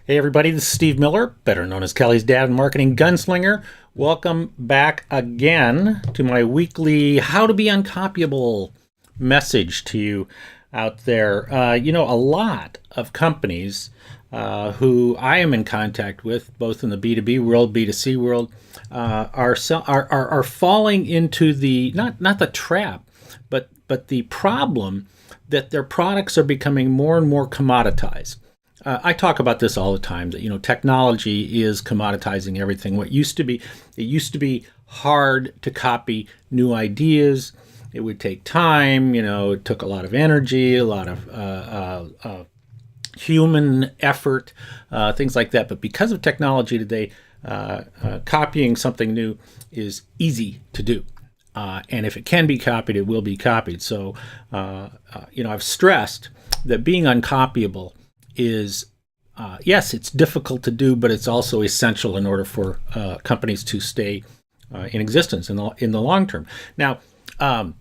Hey everybody, this is Steve Miller, better known as Kelly's Dad and Marketing Gunslinger. Welcome back again to my weekly How to Be Uncopyable message to you out there. A lot of companies who I am in contact with, both in the B2B world, B2C world, are falling into the not the trap, but the problem that their products are becoming more and more commoditized. I talk about this all the time, that technology is commoditizing everything. It used to be hard to copy new ideas. It would take time. It took a lot of energy, a lot of human effort, things like that. But because of technology today, copying something new is easy to do. And if it can be copied, it will be copied. So, I've stressed that being uncopyable is, yes, it's difficult to do, but it's also essential in order for companies to stay in existence in the long term. Now, and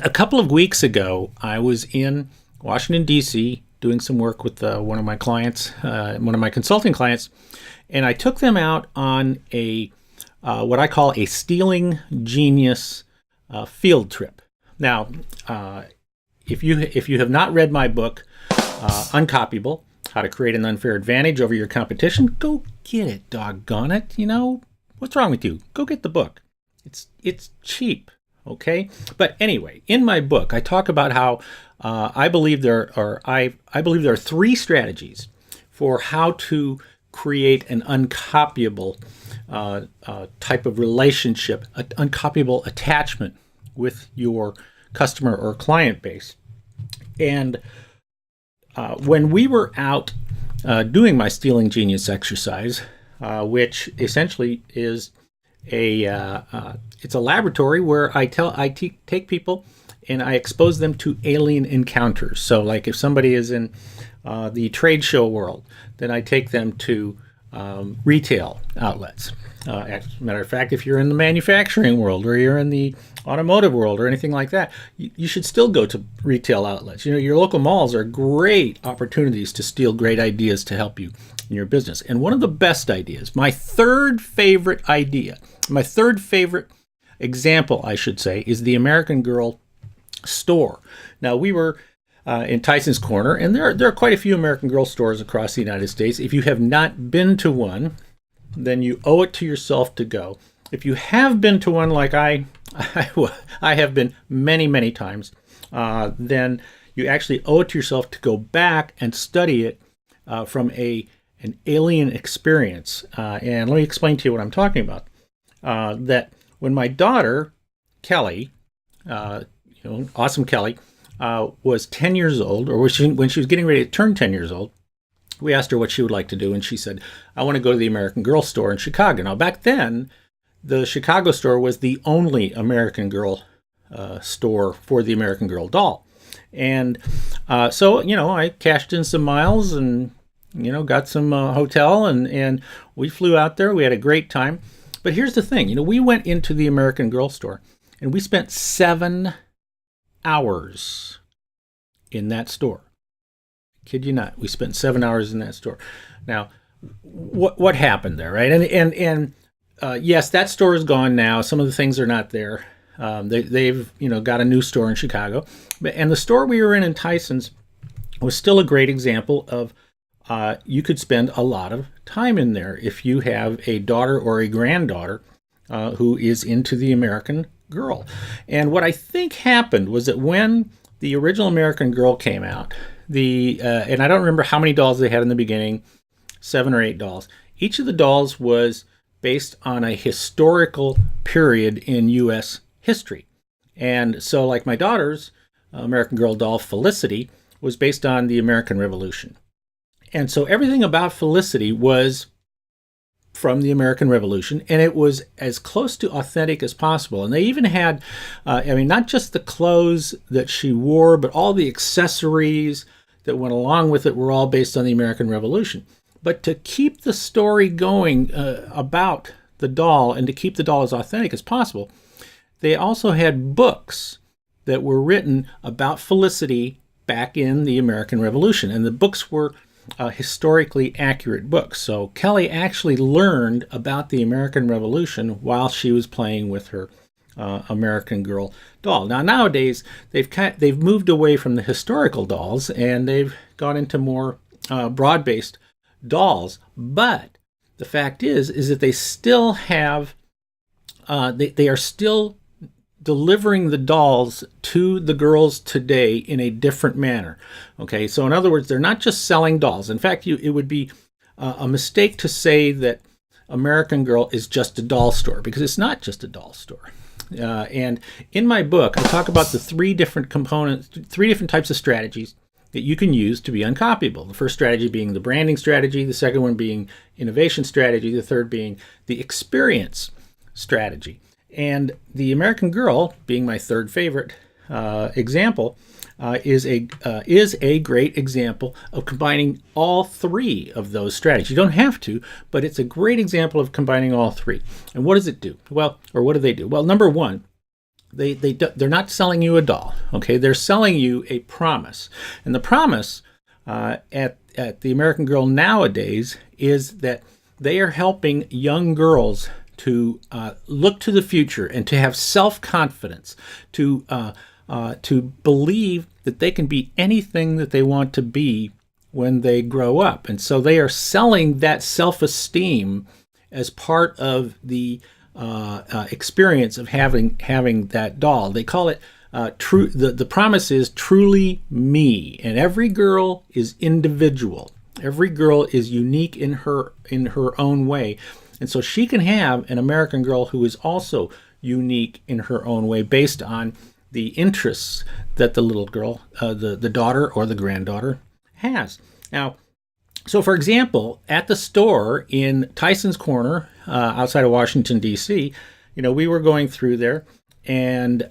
a couple of weeks ago, I was in Washington, D.C., doing some work with one of my clients, one of my consulting clients, and I took them out on a what I call a stealing genius field trip. Now, if you have not read my book, Uncopyable, How to Create an Unfair Advantage Over Your Competition, go get it, doggone it. What's wrong with you? Go get the book. It's cheap, okay? But anyway, in my book, I talk about how I believe there are three strategies for how to create an uncopyable type of relationship, an uncopyable attachment with your customer or client base. And when we were out doing my Stealing Genius exercise, which essentially is it's a laboratory where I take people and I expose them to alien encounters. So, like if somebody is in the trade show world, then I take them to retail outlets. As a matter of fact, if you're in the manufacturing world or you're in the automotive world or anything like that, you should still go to retail outlets. Your local malls are great opportunities to steal great ideas to help you in your business. And one of the best ideas, my third favorite example, I should say, is the American Girl store. Now, we were in Tyson's Corner, and there are quite a few American Girl stores across the United States. If you have not been to one, then you owe it to yourself to go. If you have been to one like I have been many, many times, then you actually owe it to yourself to go back and study it from an alien experience. And let me explain to you what I'm talking about. That when my daughter, Kelly, awesome Kelly, was 10 years old, or when she was getting ready to turn 10 years old, we asked her what she would like to do, and she said, I want to go to the American Girl store in Chicago. Now, back then, the Chicago store was the only American Girl store for the American Girl doll. And so, I cashed in some miles and, got some hotel, and we flew out there. We had a great time. But here's the thing, we went into the American Girl store, and we spent 7 hours in that store. Kid you not, we spent 7 hours in that store. Now, what happened there, right? And yes, that store is gone now. Some of the things are not there. They've got a new store in Chicago, and the store we were in Tyson's was still a great example of you could spend a lot of time in there if you have a daughter or a granddaughter who is into the American Girl. And what I think happened was that when the original American Girl came out, and I don't remember how many dolls they had in the beginning, 7 or 8 dolls. Each of the dolls was based on a historical period in U.S. history. And so, like my daughter's American Girl doll, Felicity, was based on the American Revolution. And so everything about Felicity was from the American Revolution, and it was as close to authentic as possible. And they even had, not just the clothes that she wore, but all the accessories that went along with it were all based on the American Revolution. But to keep the story going about the doll and to keep the doll as authentic as possible, they also had books that were written about Felicity back in the American Revolution. And the books were historically accurate books. So Kelly actually learned about the American Revolution while she was playing with her American Girl doll. Now nowadays they've moved away from the historical dolls and they've gone into more broad-based dolls. But the fact is that they still have they are still delivering the dolls to the girls today in a different manner. Okay, so in other words, they're not just selling dolls. In fact, it would be a mistake to say that American Girl is just a doll store, because it's not just a doll store. And in my book, I talk about the three different components, three different types of strategies that you can use to be uncopyable. The first strategy being the branding strategy, the second one being innovation strategy, the third being the experience strategy. And the American Girl, being my third favorite example, is a great example of combining all three of those strategies. You don't have to, but it's a great example of combining all three. And what does it do? Well, or what do they do? Well, number one, they're not selling you a doll. Okay, they're selling you a promise, and the promise at the American Girl nowadays is that they are helping young girls to look to the future and to have self-confidence, to believe that they can be anything that they want to be when they grow up. And so they are selling that self-esteem as part of the experience of having that doll. They call it true. The promise is truly me, and every girl is individual. Every girl is unique in her own way. And so she can have an American Girl who is also unique in her own way based on the interests that the little girl, the daughter or the granddaughter has. Now, so for example, at the store in Tyson's Corner outside of Washington, D.C., we were going through there, and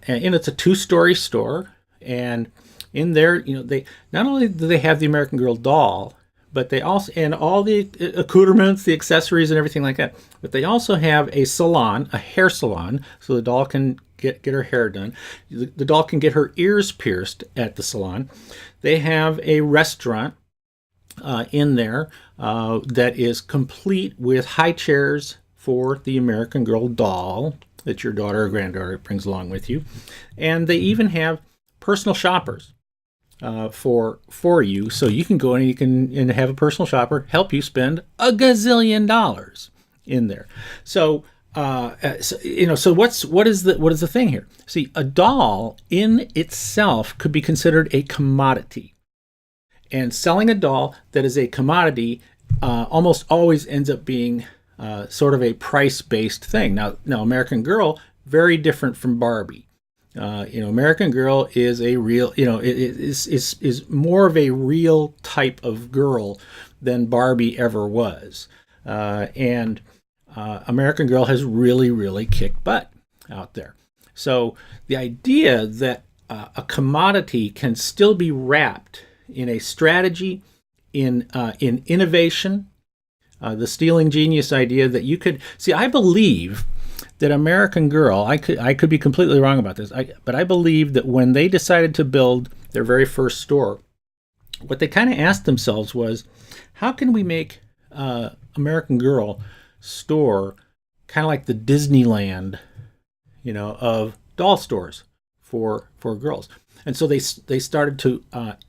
it's a two-story store. And in there, they not only do they have the American Girl doll, but they also, and all the accoutrements, the accessories and everything like that, but they also have a salon, a hair salon, so the doll can get her hair done. The doll can get her ears pierced at the salon. They have a restaurant in there that is complete with high chairs for the American Girl doll that your daughter or granddaughter brings along with you. And they even have personal shoppers for you, so you can go and have a personal shopper help you spend a gazillion dollars in there. So what is the thing here? See, a doll in itself could be considered a commodity, and selling a doll that is a commodity almost always ends up being sort of a price-based thing. Now, American Girl, very different from Barbie. American Girl is a real, is more of a real type of girl than Barbie ever was. And American Girl has really, really kicked butt out there. So the idea that a commodity can still be wrapped in a strategy, in innovation, the stealing genius idea that you could see, I believe that American Girl, I could be completely wrong about this, but I believe that when they decided to build their very first store, what they kind of asked themselves was, how can we make American Girl store kind of like the Disneyland, of doll stores for girls? And so they started to,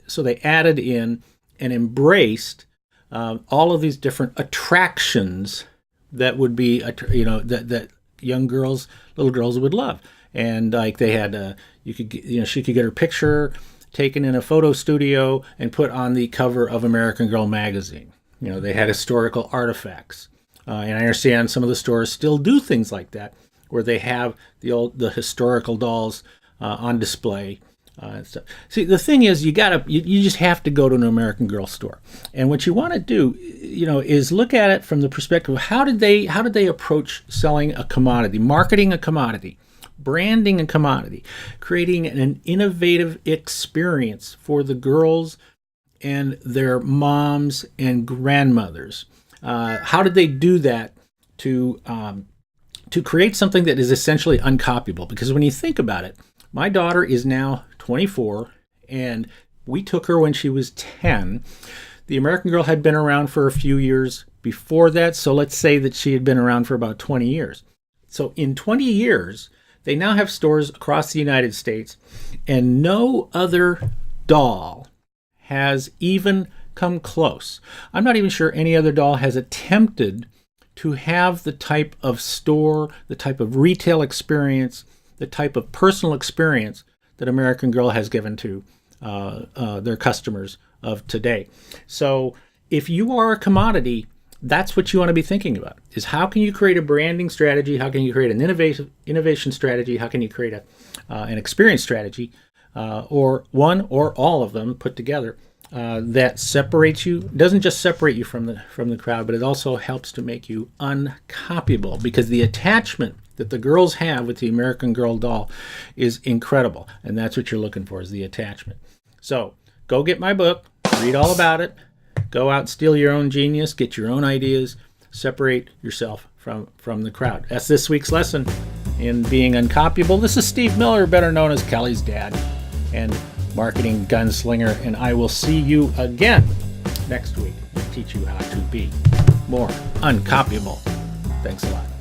so they added in and embraced all of these different attractions that would be, that young girls, little girls would love. And like they had, she could get her picture taken in a photo studio and put on the cover of American Girl magazine. They had historical artifacts. And I understand some of the stores still do things like that, where they have the historical dolls on display. And stuff. See, the thing is, you just have to go to an American Girl store, and what you want to do, is look at it from the perspective of how did they approach selling a commodity, marketing a commodity, branding a commodity, creating an innovative experience for the girls and their moms and grandmothers. How did they do that to create something that is essentially uncopyable? Because when you think about it, my daughter is now 24, and we took her when she was 10. The American Girl had been around for a few years before that, so let's say that she had been around for about 20 years. So in 20 years, they now have stores across the United States, and no other doll has even come close. I'm not even sure any other doll has attempted to have the type of store, the type of retail experience, the type of personal experience that American Girl has given to their customers of today. So if you are a commodity, that's what you want to be thinking about, is how can you create a branding strategy? How can you create an innovation strategy? How can you create an experience strategy, or one or all of them put together, that separates you, doesn't just separate you from the crowd, but it also helps to make you uncopyable, because the attachment that the girls have with the American Girl doll is incredible, and that's what you're looking for, is the attachment. So go get my book, read all about it, go out and steal your own genius, get your own ideas, separate yourself from the crowd. That's this week's lesson in being uncopyable. This is Steve Miller, better known as Kelly's dad and marketing gunslinger, and I will see you again next week to teach you how to be more uncopyable. Thanks a lot.